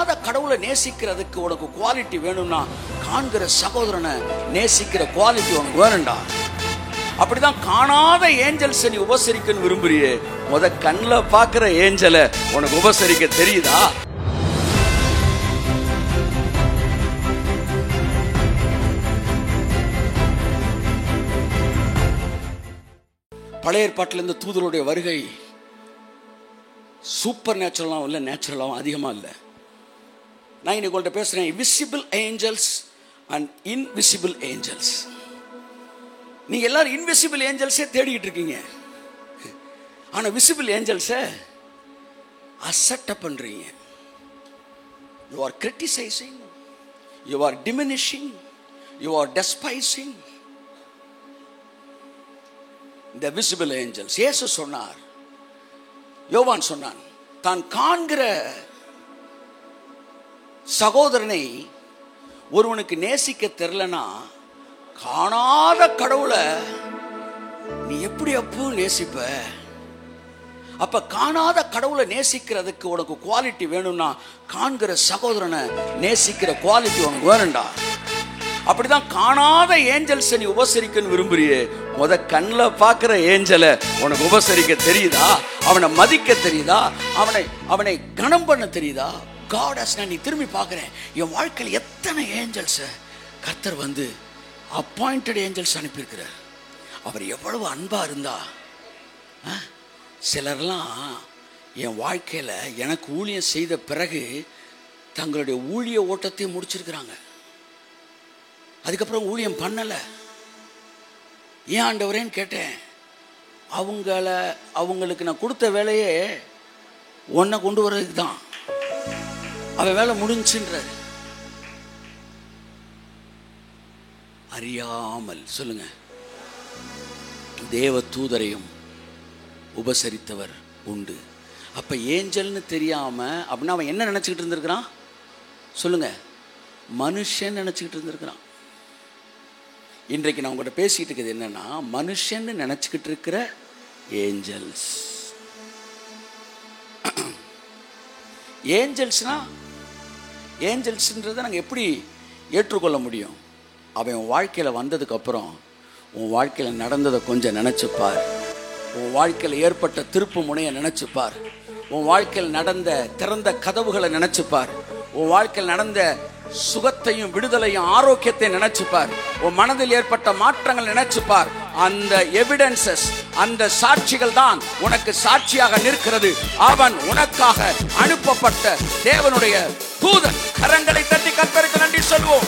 காணாத கடவுளை நேசிக்கிறதுக்கு உனக்கு குவாலிட்டி வேணும்னா காண்கிற சகோதரனை நேசிக்கிற குவாலிட்டி உனக்கு வேணும்டா. அப்படிதான் காணாத ஏஞ்சல்ஸ் நீ உபசரிக்கன்னு விரும்புறியே, கண்ணில் பார்க்கிற ஏஞ்சலை உனக்கு உபசரிக்க தெரியுதா? பழைய ஏற்பாட்டில் இருந்து தூதருடைய வருகை சூப்பர் நேச்சுரலாகவும் இல்லை, நேச்சுரலாகவும் அதிகமாக இல்லை. நான் இன்னைக்கு உங்கள்கிட்ட பேசுகிறேன் visible angels and invisible angels. நீங்கள் எல்லாரும் இன்விசிபிள் ஏஞ்சல்ஸே தேடிக்கிட்டு இருக்கீங்க, ஆனால் விசிபிள் ஏஞ்சல்ஸை அசெப்ட் பண்ணுறீங்க. You are criticising, you are diminishing, you are despising the visible angels. இயேசு சொன்னார், யோவான் சொன்னான், தான் காண்கிற சகோதரனை ஒருவனுக்கு நேசிக்க தெரியலனா காணாத கடவுளை நீ எப்படி அப்போ நேசிப்ப? அப்ப காணாத கடவுளை நேசிக்கிறதுக்கு உனக்கு குவாலிட்டி வேணும்னா காண்கிற சகோதரனை நேசிக்கிற குவாலிட்டி உனக்கு வேணும்டா. அப்படிதான் காணாத ஏஞ்சல்ஸ் நீ உபசரிக்கன்னு விரும்புறியே, கண்ணில் பார்க்கிற ஏஞ்சலை உனக்கு உபசரிக்க தெரியுதா? அவனை மதிக்க தெரியுதா? அவனை கனம் பண்ண தெரியுதா? காடஸ், நான் நீ திரும்பி பார்க்கிறேன், என் வாழ்க்கையில் எத்தனை ஏஞ்சல்ஸ் கர்த்தர் வந்து அப்பாயிண்டட் ஏஞ்சல்ஸ் அனுப்பியிருக்கிறார். அவர் எவ்வளவு அன்பா இருந்தா. சிலர்லாம் என் வாழ்க்கையில் எனக்கு ஊழியம் செய்த பிறகு தங்களுடைய ஊழிய ஓட்டத்தை முடிச்சிருக்கிறாங்க, அதுக்கப்புறம் ஊழியம் பண்ணலை. ஏன் ஆண்டவரேன்னு கேட்டேன். அவங்களுக்கு நான் கொடுத்த வேலையே ஒன்றை கொண்டு வர்றதுக்கு தான், அவன் வேலை முடிஞ்சுன்றார். அறியாமல் சொல்லுங்க, தேவ தூதரையும் உபசரித்தவர் உண்டு. அப்ப ஏஞ்சல்னு தெரியாம அப்படின்னா அவன் என்ன நினைச்சுக்கிட்டு இருந்திருக்கிறான் சொல்லுங்க? மனுஷன் நினைச்சுக்கிட்டு இருந்திருக்கிறான். இன்றைக்கு நான் உங்கள்கிட்ட பேசிட்டு இருக்கிறது என்னன்னா, மனுஷன் நினைச்சுக்கிட்டு இருக்கிற ஏஞ்சல்ஸ். ஏஞ்சல்ஸ்ன்றதை நாங்கள் எப்படி ஏற்றுக்கொள்ள முடியும்? அவன் உன் வாழ்க்கையில் வந்ததுக்கு அப்புறம் உன் வாழ்க்கையில் நடந்ததை கொஞ்சம் நினைச்சுப்பார். உன் வாழ்க்கையில் ஏற்பட்ட திருப்பு முனையை நினைச்சுப்பார். உன் வாழ்க்கையில் நடந்த திறந்த கதவுகளை நினைச்சுப்பார். உன் வாழ்க்கையில் நடந்த சுகத்தையும் விடுதலையும் ஆரோக்கியத்தையும் நினைச்சுப்பார். உன் மனதில் ஏற்பட்ட மாற்றங்கள் நினைச்சுப்பார். அந்த எவிடன்சஸ், அந்த சாட்சிகள் தான் உனக்கு சாட்சியாக நிற்கிறது. அவன் உனக்காக அனுப்பப்பட்ட தேவனுடைய தூதன். கரங்களை தட்டி கர்த்தருக்கு நன்றி சொல்வோம்.